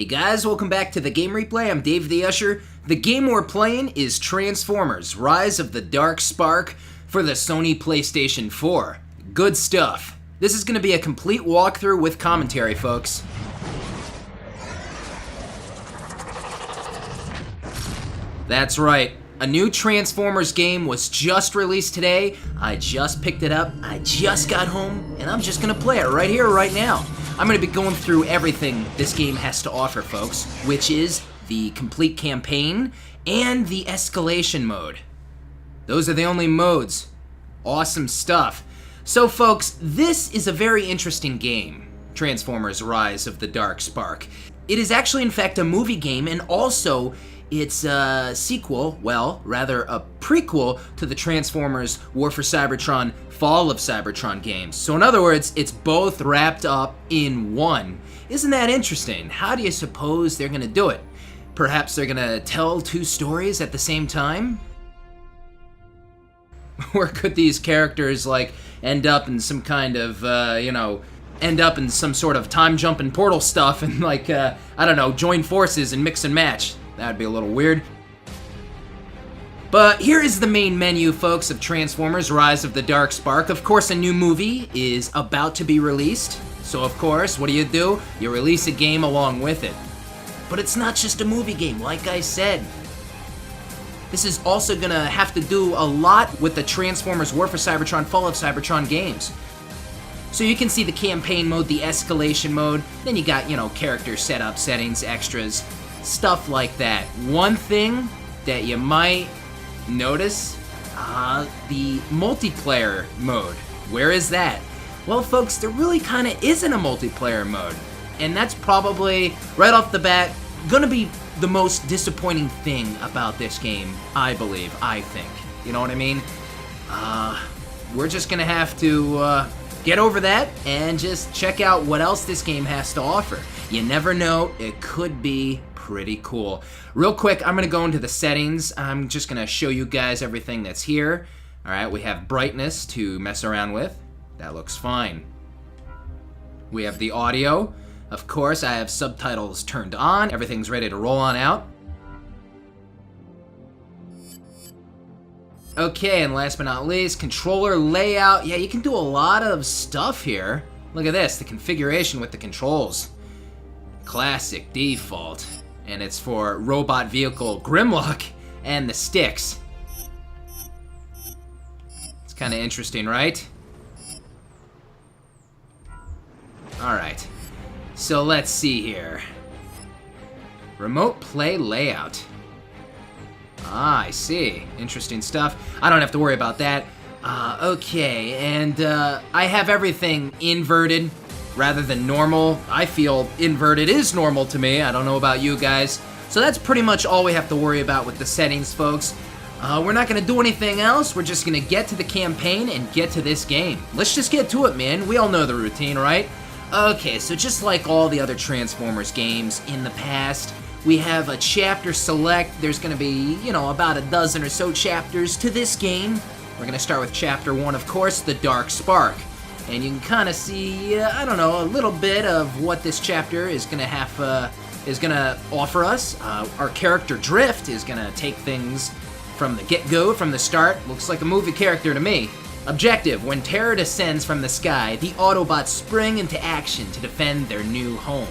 Hey guys, welcome back to the Game Replay. I'm DavetheUsher. The game we're playing is Transformers: Rise of the Dark Spark for the Sony PlayStation 4. Good stuff. This is going to be a complete walkthrough with commentary, folks. That's right. A new Transformers game was just released today. I just picked it up, I just got home, and I'm just gonna play it right here, right now. I'm gonna be going through everything this game has to offer, folks, which is the complete campaign and the escalation mode. Those are the only modes. Awesome stuff. So, folks, this is a very interesting game, Transformers: Rise of the Dark Spark. It is actually, in fact, a movie game, and also it's a sequel, well, rather a prequel to the Transformers War for Cybertron, Fall of Cybertron games. So in other words, it's both wrapped up in one. Isn't that interesting? How do you suppose they're gonna do it? Perhaps they're gonna tell two stories at the same time? Or could these characters, like, end up in some kind of, end up in some sort of time-jumping portal stuff and, like, I don't know, join forces and mix and match? That'd be a little weird. But here is the main menu, folks, of Transformers: Rise of the Dark Spark. Of course, a new movie is about to be released. So, of course, what do? You release a game along with it. But it's not just a movie game, like I said. This is also gonna have to do a lot with the Transformers War for Cybertron, Fall of Cybertron games. So you can see the campaign mode, the escalation mode, then you got, character setup, settings, extras, stuff like that. One thing that you might notice, the multiplayer mode. Where is that? Well, folks, there really kind of isn't a multiplayer mode. And that's probably, right off the bat, gonna be the most disappointing thing about this game, I believe, I think. You know what I mean? We're just gonna have to get over that and just check out what else this game has to offer. You never know, it could be pretty cool. Real quick, I'm gonna go into the settings. I'm just gonna show you guys everything that's here. Alright, we have brightness to mess around with. That looks fine. We have the audio. Of course, I have subtitles turned on. Everything's ready to roll on out. Okay, and last but not least, controller layout. Yeah, you can do a lot of stuff here. Look at this, the configuration with the controls. Classic, default. And it's for robot vehicle Grimlock and the sticks. It's kind of interesting, right? Alright, so let's see here. Remote play layout. Ah, I see. Interesting stuff. I don't have to worry about that. Okay, and I have everything inverted rather than normal. I feel inverted is normal to me. I don't know about you guys. So that's pretty much all we have to worry about with the settings, folks. We're not gonna do anything else. We're just gonna get to the campaign and get to this game. Let's just get to it, man. We all know the routine, right? Okay, so just like all the other Transformers games in the past, we have a chapter select. There's gonna be, about a dozen or so chapters to this game. We're gonna start with chapter 1, of course, the Dark Spark. And you can kind of see, a little bit of what this chapter is gonna offer us. Our character Drift is gonna take things from the get-go, from the start. Looks like a movie character to me. Objective: when terror descends from the sky, the Autobots spring into action to defend their new home.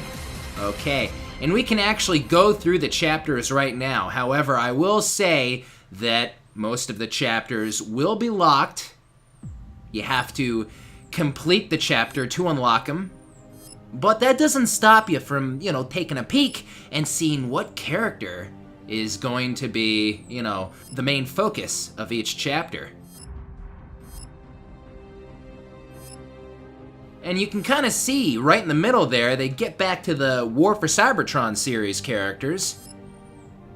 Okay, and we can actually go through the chapters right now. However, I will say that most of the chapters will be locked. You have to complete the chapter to unlock them. But that doesn't stop you from, taking a peek and seeing what character is going to be, the main focus of each chapter. And you can kind of see right in the middle there, they get back to the War for Cybertron series characters.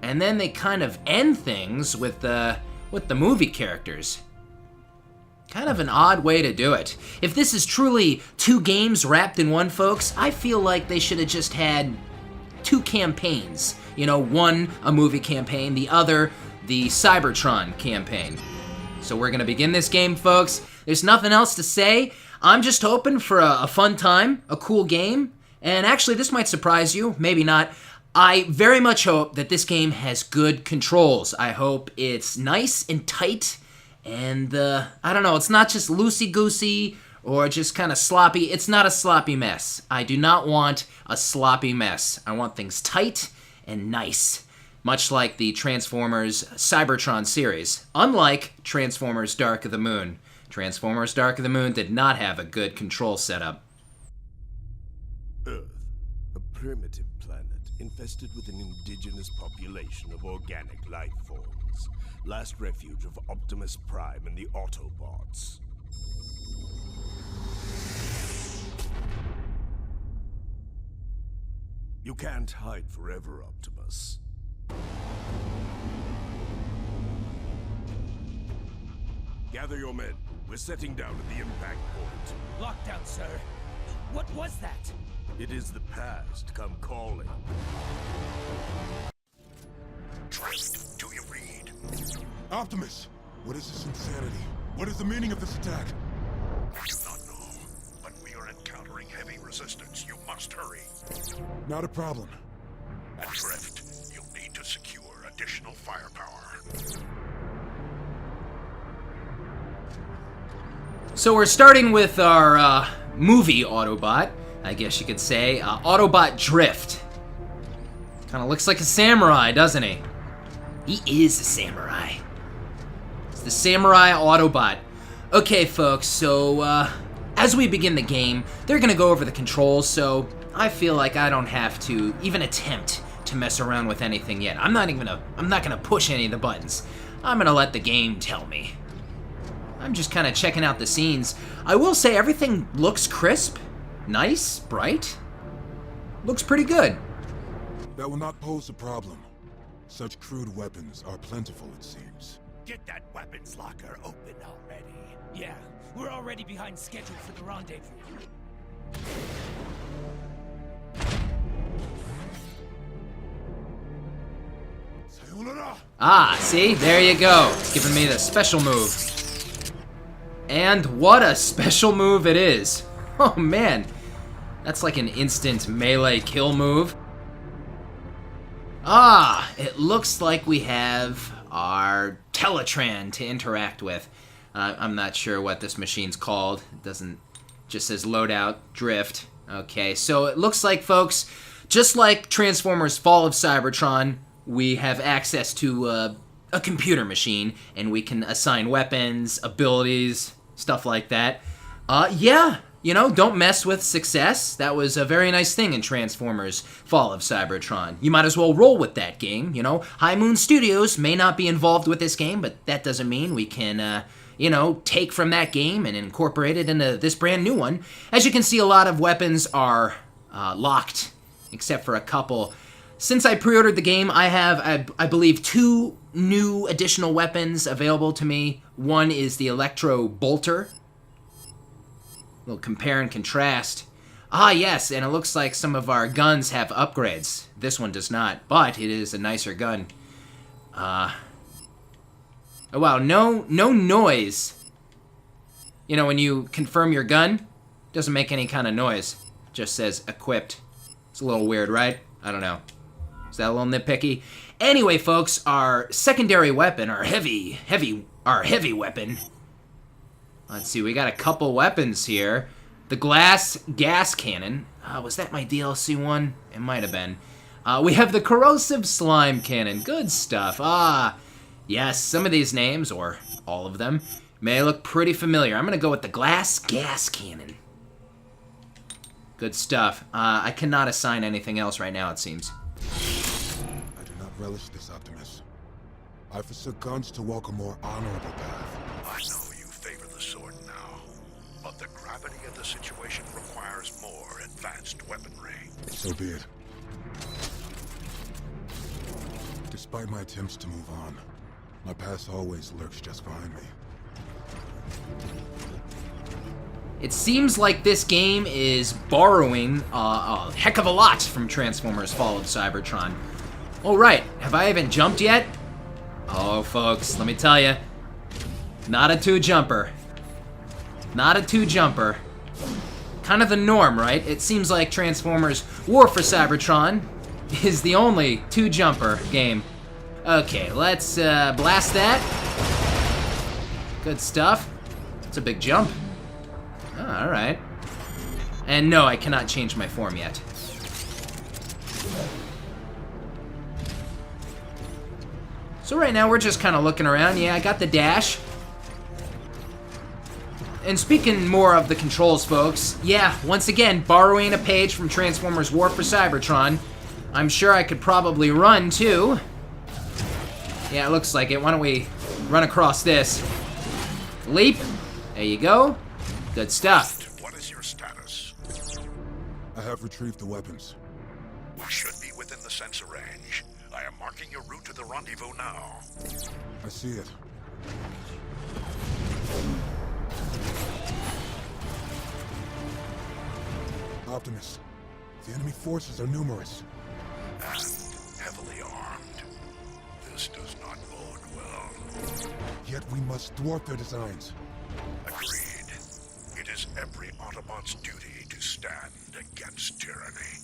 And then they kind of end things with the movie characters. Kind of an odd way to do it. If this is truly two games wrapped in one, folks, I feel like they should have just had two campaigns. One a movie campaign, the other the Cybertron campaign. So we're gonna begin this game, folks. There's nothing else to say. I'm just hoping for a fun time, a cool game, And actually, this might surprise you, maybe not. I very much hope that this game has good controls. I hope it's nice and tight, and I don't know, it's not just loosey-goosey or just kind of sloppy. It's not a sloppy mess. I do not want a sloppy mess. I want things tight and nice, much like the Transformers Cybertron series. Unlike Transformers Dark of the Moon. Transformers Dark of the Moon did not have a good control setup. Earth, a primitive planet infested with an indigenous population of organic life forms. Last refuge of Optimus Prime and the Autobots. You can't hide forever, Optimus. Gather your men. We're setting down at the impact point. Lockdown, sir. What was that? It is the past come calling. Trust, do you read? Optimus, what is this insanity? What is the meaning of this attack? I do not know, but we are encountering heavy resistance. You must hurry. Not a problem. Drift, you'll need to secure additional firepower. So we're starting with our movie Autobot, I guess you could say. Autobot Drift. Kind of looks like a samurai, doesn't he? He is a samurai. It's the Samurai Autobot. Okay, folks, so as we begin the game, they're going to go over the controls, so I feel like I don't have to even attempt to mess around with anything yet. I'm not gonna push any of the buttons. I'm gonna let the game tell me. I'm just kind of checking out the scenes. I will say everything looks crisp, nice, bright. Looks pretty good. That will not pose a problem. Such crude weapons are plentiful, it seems. Get that weapons locker open already. Yeah, we're already behind schedule for the rendezvous. Ah, see? There you go. It's giving me the special move. And what a special move it is. Oh man, that's like an instant melee kill move. Ah, it looks like we have our Teletran to interact with. I'm not sure what this machine's called. It doesn't, just says loadout, drift. Okay, so it looks like, folks, just like Transformers Fall of Cybertron, we have access to a computer machine, and we can assign weapons, abilities, stuff like that. Yeah, you know, don't mess with success. That was a very nice thing in Transformers Fall of Cybertron. You might as well roll with that game, you know. High Moon Studios may not be involved with this game, but that doesn't mean we can, you know, take from that game and incorporate it into this brand new one. As you can see, a lot of weapons are locked, except for a couple. Since I pre-ordered the game, I have, I believe, 2 new additional weapons available to me. One is the Electro Bolter. A little compare and contrast. Ah, yes, and it looks like some of our guns have upgrades. This one does not, but it is a nicer gun. Oh, wow, no noise. You know, when you confirm your gun, it doesn't make any kind of noise. It just says equipped. It's a little weird, right? I don't know. Is that a little nitpicky? Anyway, folks, our secondary weapon, our heavy weapon. Let's see, we got a couple weapons here. The glass gas cannon. Was that my DLC one? It might have been. We have the corrosive slime cannon. Good stuff. Yes, some of these names, or all of them, may look pretty familiar. I'm gonna go with the glass gas cannon. Good stuff. I cannot assign anything else right now, it seems. I do not relish this, Optimus. I forsook guns to walk a more honorable path. I know you favor the sword now, but the gravity of the situation requires more advanced weaponry. So be it. Despite my attempts to move on, my past always lurks just behind me. It seems like this game is borrowing a heck of a lot from Transformers Fall of Cybertron. Oh, right. Have I even jumped yet? Oh, folks, let me tell you. Not a 2-jumper. Not a 2-jumper. kind of the norm, right? It seems like Transformers War for Cybertron is the only two-jumper game. Okay, let's blast that. Good stuff. It's a big jump. Oh, alright. And no, I cannot change my form yet. So right now we're just kind of looking around. Yeah, I got the dash. And speaking more of the controls, folks, yeah, once again, borrowing a page from Transformers War for Cybertron. I'm sure I could probably run, too. Yeah, it looks like it. Why don't we run across this? Leap. There you go. Good stuff. What is your status? I have retrieved the weapons. We should be within the sensor range. I am marking your route to the rendezvous now. I see it. Optimus, the enemy forces are numerous. And heavily armed. This does not bode well. Yet we must thwart their designs. Agreed. It is every Autobot's duty to stand against tyranny.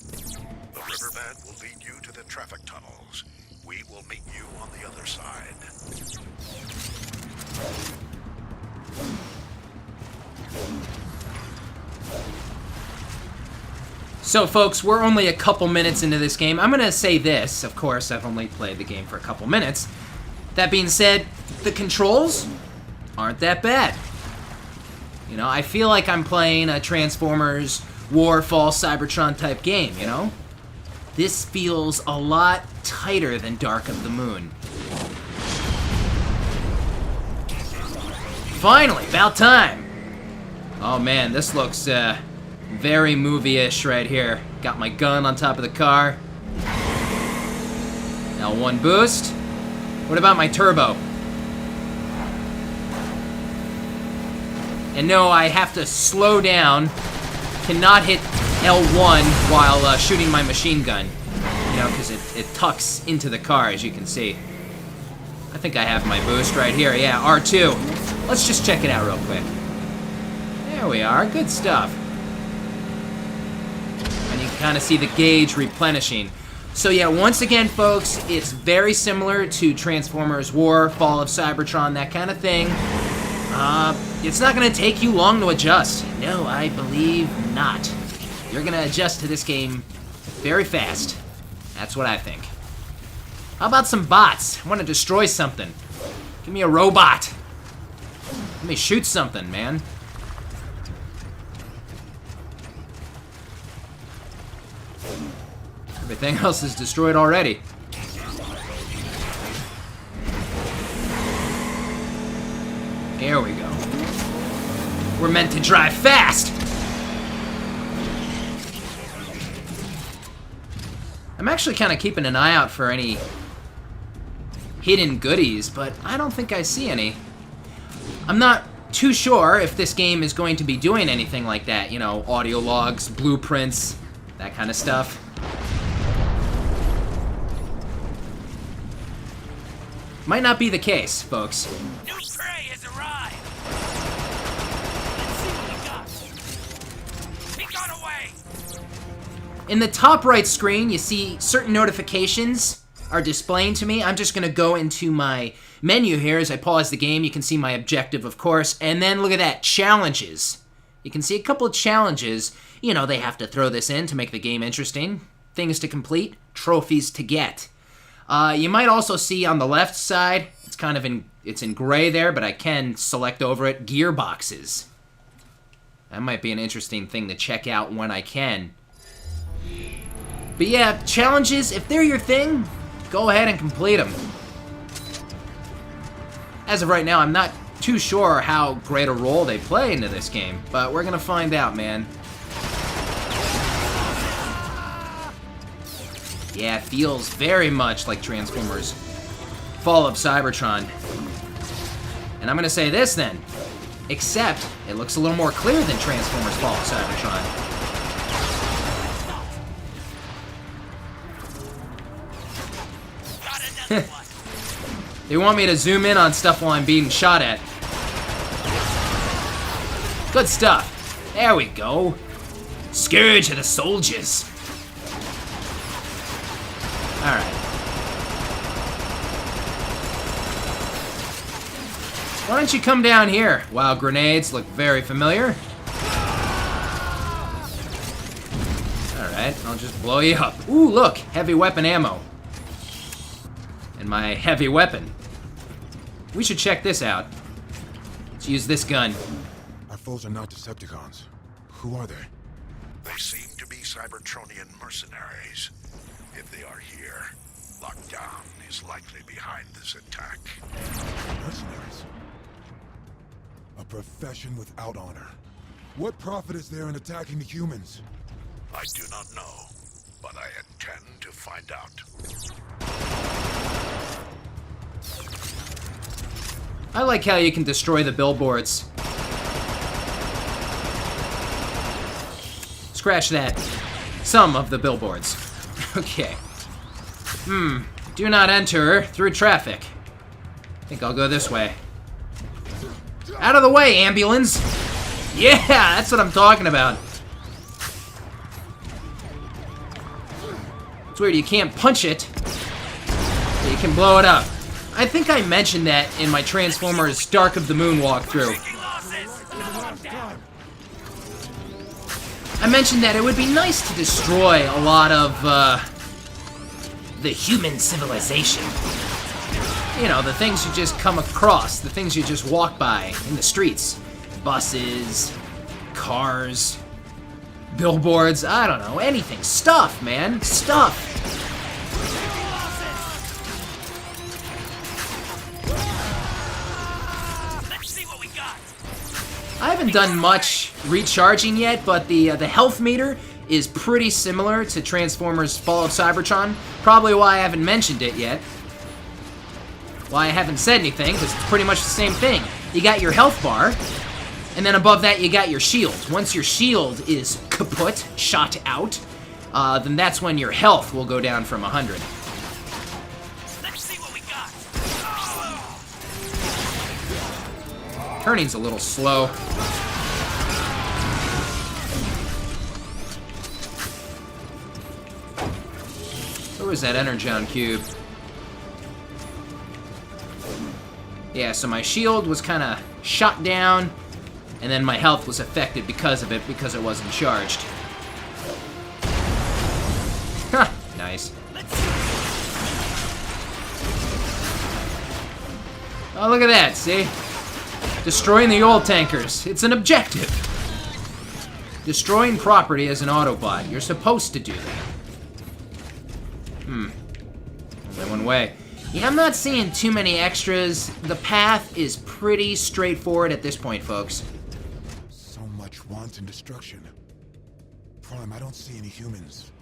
The riverbed will lead you to the traffic tunnels. We will meet you on the other side. So, folks, we're only a couple minutes into this game. I'm going to say this. Of course, I've only played the game for a couple minutes. That being said, the controls aren't that bad. You know, I feel like I'm playing a Transformers War Fall Cybertron type game, you know? This feels a lot tighter than Dark of the Moon. Finally, about time! Oh man, this looks very movie-ish right here. Got my gun on top of the car. L1 boost. What about my turbo? And no, I have to slow down. Cannot hit L1 while shooting my machine gun. You know, because it tucks into the car, as you can see. I think I have my boost right here. Yeah, R2. Let's just check it out real quick. There we are. Good stuff. And you can kind of see the gauge replenishing. So yeah, once again, folks, it's very similar to Transformers War, Fall of Cybertron, that kind of thing. It's not going to take you long to adjust. No, I believe not. You're going to adjust to this game very fast. That's what I think. How about some bots? I want to destroy something. Give me a robot. Let me shoot something, man. Everything else is destroyed already. Here we go. We're meant to drive fast! I'm actually kind of keeping an eye out for any hidden goodies, but I don't think I see any. I'm not too sure if this game is going to be doing anything like that, you know, audio logs, blueprints, that kind of stuff. Might not be the case, folks. New prey has arrived! Let's see what we got. He got away! In the top right screen, you see certain notifications are displaying to me. I'm just going to go into my menu here as I pause the game. You can see my objective, of course. And then look at that, challenges. You can see a couple of challenges. You know, they have to throw this in to make the game interesting. Things to complete, trophies to get. You might also see on the left side, it's in gray there, but I can select over it, gearboxes. That might be an interesting thing to check out when I can. But yeah, challenges, if they're your thing, go ahead and complete them. As of right now, I'm not too sure how great a role they play into this game, but we're gonna find out, man. Yeah, it feels very much like Transformers Fall of Cybertron. And I'm gonna say this then, except it looks a little more clear than Transformers Fall of Cybertron. They want me to zoom in on stuff while I'm being shot at. Good stuff. There we go. scourge of the soldiers. Alright. Why don't you come down here? Wow, grenades look very familiar. Alright, I'll just blow you up. Ooh, look, heavy weapon ammo. And my heavy weapon. We should check this out. Let's use this gun. Our foes are not Decepticons. Who are they? They seem to be Cybertronian mercenaries. If they are here, Lockdown is likely behind this attack. Mercenaries? A profession without honor. What profit is there in attacking the humans? I do not know, but I intend to find out. I like how you can destroy the billboards. Scratch that. Some of the billboards. Okay. Do not enter through traffic. I think I'll go this way. Out of the way, ambulance! Yeah, that's what I'm talking about. It's weird, you can't punch it, but you can blow it up. I think I mentioned that in my Transformers Dark of the Moon walkthrough. I mentioned that it would be nice to destroy a lot of, the human civilization. You know, the things you just come across, the things you just walk by in the streets. Buses, cars, billboards, I don't know, anything. Stuff, man, stuff. Let's see what we got. I haven't done much recharging yet, but the health meter is pretty similar to Transformers Fall of Cybertron. Probably why I haven't mentioned it yet. Why I haven't said anything, because it's pretty much the same thing. You got your health bar, and then above that you got your shield. Once your shield is kaput, shot out, then that's when your health will go down from 100. Let's see what we got. Turning's a little slow. Where was that Energon cube? Yeah, so my shield was kind of shot down, and then my health was affected because of it, because it wasn't charged. Ha! Nice. Oh, look at that, see? Destroying the oil tankers. It's an objective. Destroying property as an Autobot. You're supposed to do that. Only one way. Yeah, I'm not seeing too many extras. The path is pretty straightforward at this point, folks. So much wanton destruction. Prime, I don't see any humans.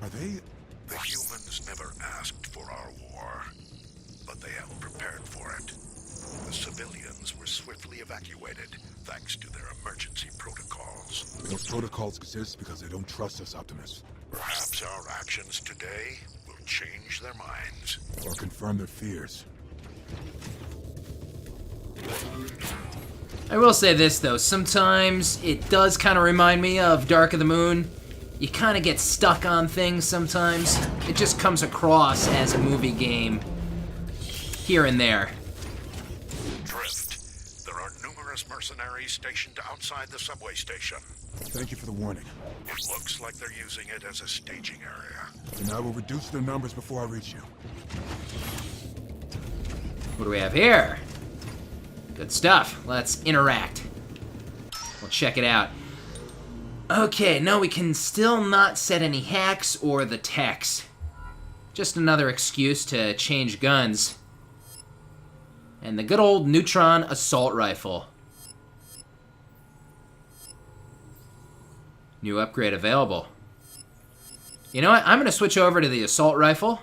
Are they? The humans never asked for our war, but they have prepared for it. The civilians were swiftly evacuated thanks to their emergency protocols. Those protocols exist because they don't trust us, Optimus. Perhaps our actions today will change their minds. Or confirm their fears. I will say this, though. Sometimes it does kind of remind me of Dark of the Moon. You kind of get stuck on things sometimes. It just comes across as a movie game here and there. Drift. There are numerous mercenaries stationed outside the subway station. Thank you for the warning. It looks like they're using it as a staging area. And I will reduce their numbers before I reach you. What do we have here? Good stuff. Let's interact. We'll check it out. Okay, no, we can still not set any hacks or the text. Just another excuse to change guns. And the good old Neutron Assault Rifle. New upgrade available. You know what? I'm going to switch over to the Assault Rifle.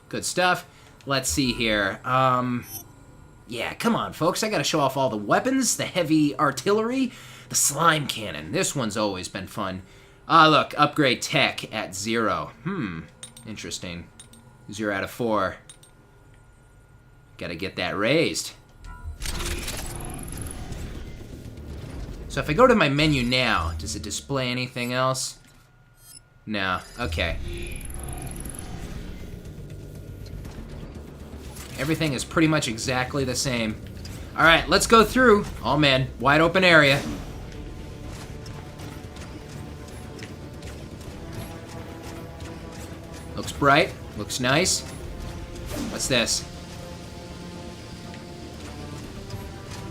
Good stuff. Let's see here. Yeah, come on, folks. I got to show off all the weapons, the heavy artillery, the slime cannon. This one's always been fun. Look, upgrade tech at 0. Interesting. 0 out of 4. Got to get that raised. So if I go to my menu now, does it display anything else? No. Okay. Everything is pretty much exactly the same. Alright, let's go through. Oh man, wide open area. Looks bright, looks nice. What's this?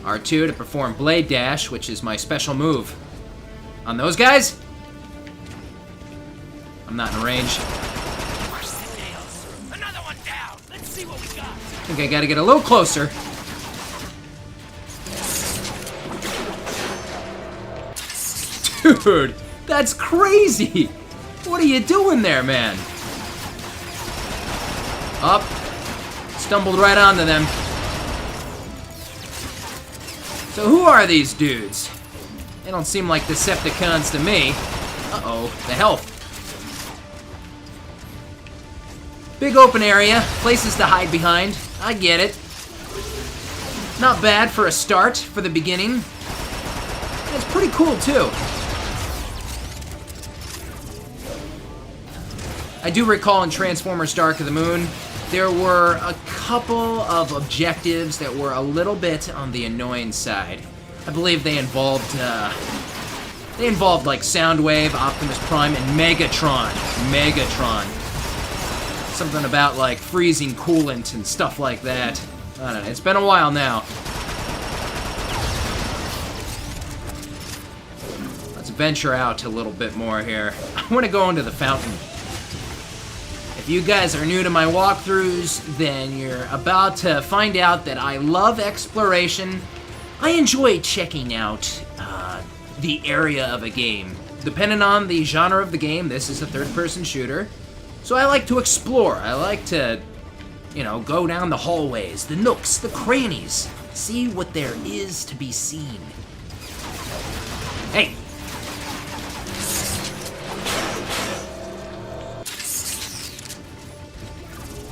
R2 to perform Blade Dash, which is my special move. On those guys? I'm not in range. Another one down. Let's see what we got. I think I gotta get a little closer. Dude, that's crazy! What are you doing there, man? Up. Stumbled right onto them. So who are these dudes? They don't seem like Decepticons to me. Uh-oh, the health. Big open area, places to hide behind. I get it. Not bad for a start, for the beginning. It's pretty cool, too. I do recall in Transformers Dark of the Moon, there were a couple of objectives that were a little bit on the annoying side. I believe they involved like Soundwave, Optimus Prime, and Megatron. Something about like freezing coolant and stuff like that. I don't know, it's been a while now. Let's venture out a little bit more here. I want to go into the fountain. If you guys are new to my walkthroughs, then you're about to find out that I love exploration. I enjoy checking out the area of a game. Depending on the genre of the game, this is a third-person shooter. So I like to explore. I like to, you know, go down the hallways, the nooks, the crannies, see what there is to be seen. Hey!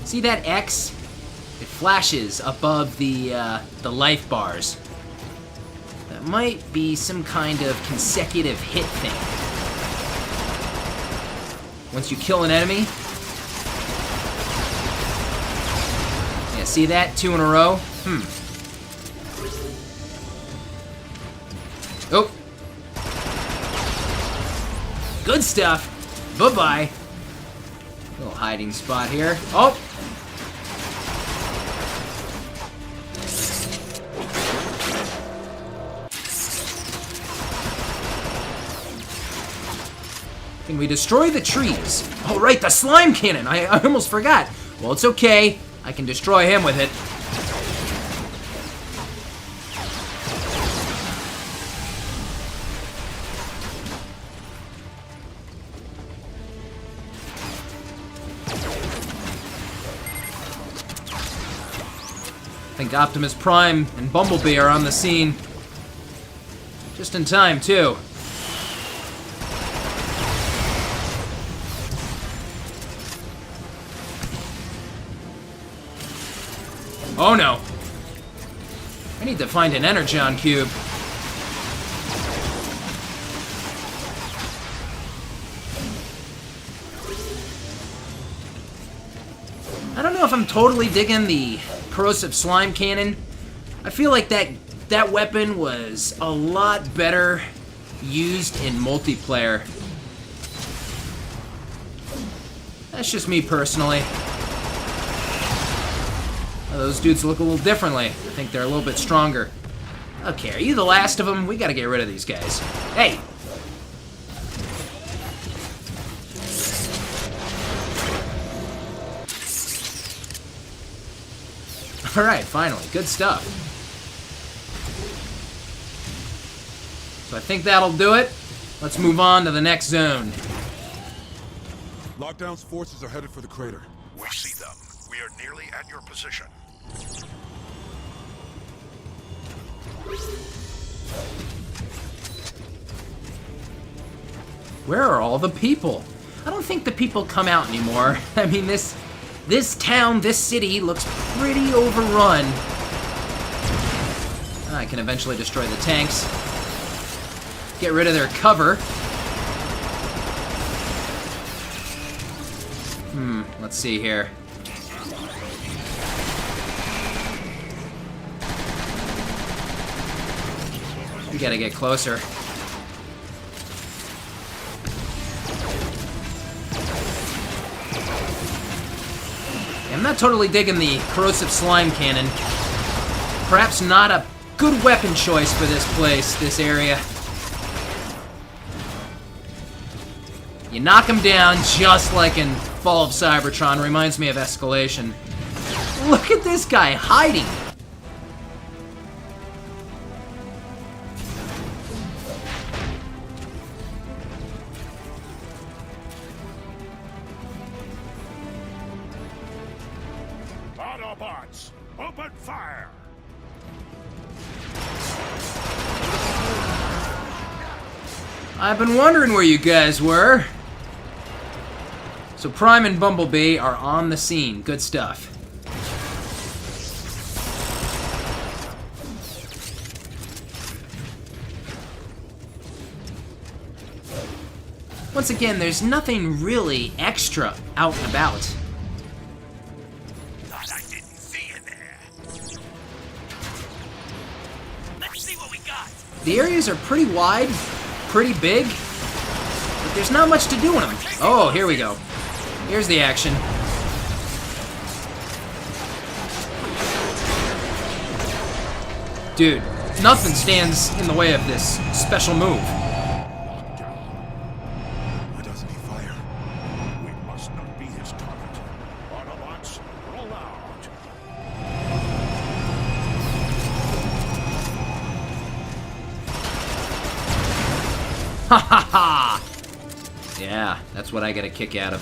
See that X? It flashes above the life bars. That might be some kind of consecutive hit thing. Once you kill an enemy. Yeah, see that? 2 in a row? Oh. Good stuff. Bye-bye. Little hiding spot here. Oh! Can we destroy the trees? Oh, right, the slime cannon! I almost forgot. Well, it's okay. I can destroy him with it. I think Optimus Prime and Bumblebee are on the scene. Just in time, too. Oh no. I need to find an Energon cube. I don't know if I'm totally digging the corrosive slime cannon. I feel like that weapon was a lot better used in multiplayer. That's just me personally. Those dudes look a little differently. I think they're a little bit stronger. Okay, are you the last of them? We gotta get rid of these guys. Hey! Alright, finally. Good stuff. So I think that'll do it. Let's move on to the next zone. Lockdown's forces are headed for the crater. We see them. We are nearly at your position. Where are all the people? I don't think the people come out anymore. I mean, this town, this city looks pretty overrun. I can eventually destroy the tanks. get rid of their cover. Let's see here. We gotta get closer. I'm not totally digging the corrosive slime cannon. Perhaps not a good weapon choice for this place, this area. You knock him down just like in Fall of Cybertron. Reminds me of Escalation. Look at this guy hiding. Autobots, open fire! I've been wondering where you guys were. So Prime and Bumblebee are on the scene. Good stuff. Once again, there's nothing really extra out and about. Thought I didn't see you there. Let's see what we got. The areas are pretty wide, pretty big, but there's not much to do in them. Oh, here we go. Here's the action. Dude, nothing stands in the way of this special move. Why doesn't he fire? We must not be his target. Autobots, roll out! Ha ha ha! Yeah, that's what I get a kick out of.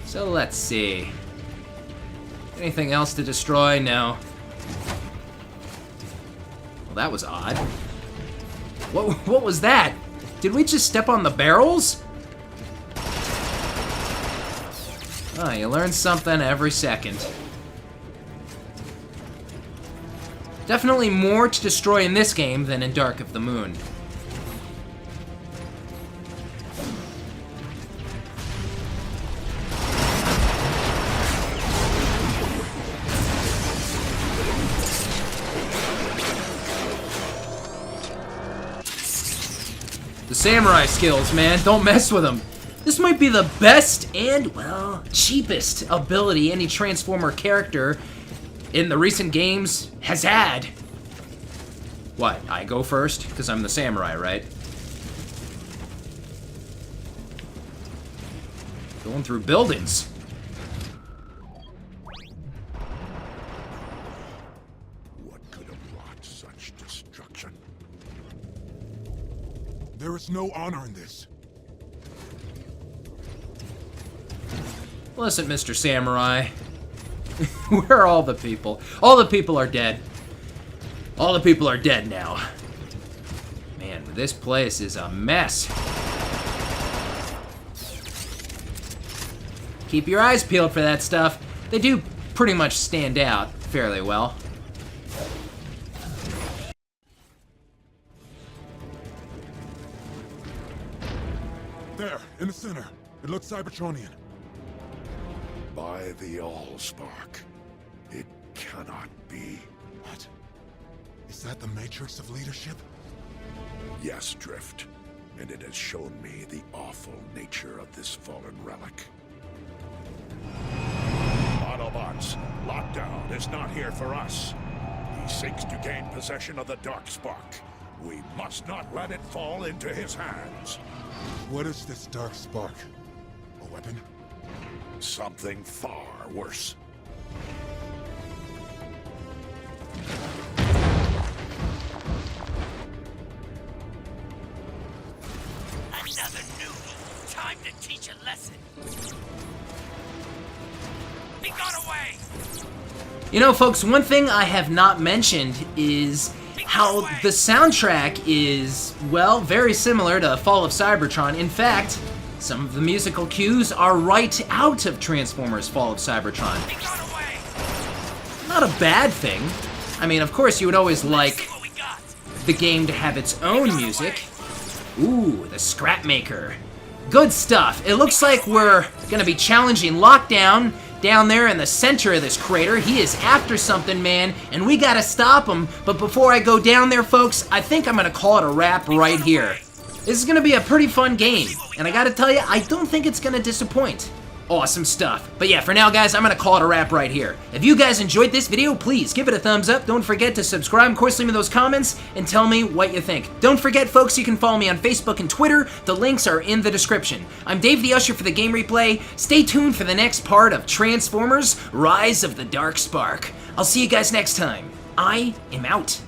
So let's see. Anything else to destroy? No. Well, that was odd. What was that? Did we just step on the barrels? Oh, you learn something every second. Definitely more to destroy in this game than in Dark of the Moon. The samurai skills, man. Don't mess with them. This might be the best and, well, cheapest ability any Transformer character in the recent games has had. What, I go first? Because I'm the samurai, right? Going through buildings. What could have wrought such destruction? There is no honor in this. Listen, Mr. Samurai. Where are all the people? All the people are dead. All the people are dead now. Man, this place is a mess. Keep your eyes peeled for that stuff. They do pretty much stand out fairly well. There, in the center. It looks Cybertronian. By the Allspark, it cannot be. What? Is that the matrix of leadership? Yes, Drift, and it has shown me the awful nature of this fallen relic. Autobots, lockdown is not here for us. He seeks to gain possession of the Darkspark. We must not let it fall into his hands. What is this dark spark? A weapon? Something far worse. Another newbie. Time to teach a lesson. Be gone away. You know, folks, one thing I have not mentioned is how the soundtrack is, well, very similar to Fall of Cybertron. In fact, some of the musical cues are right out of Transformers Fall of Cybertron. Be gone away. Not a bad thing. I mean, of course, you would always like See what we got. the game to have its own music. Ooh, the Scrap Maker. Good stuff. It looks like we're gonna be challenging Lockdown down there in the center of this crater. He is after something, man, and we gotta stop him. But before I go down there, folks, I think I'm gonna call it a wrap right here. This is gonna be a pretty fun game, and I gotta tell you, I don't think it's gonna disappoint. Awesome stuff. But yeah, for now, guys, I'm gonna call it a wrap right here. If you guys enjoyed this video, please give it a thumbs up. Don't forget to subscribe. Of course, leave me those comments and tell me what you think. Don't forget, folks, you can follow me on Facebook and Twitter. The links are in the description. I'm Dave the Usher for the Game Replay. Stay tuned for the next part of Transformers: Rise of the Dark Spark. I'll see you guys next time. I am out.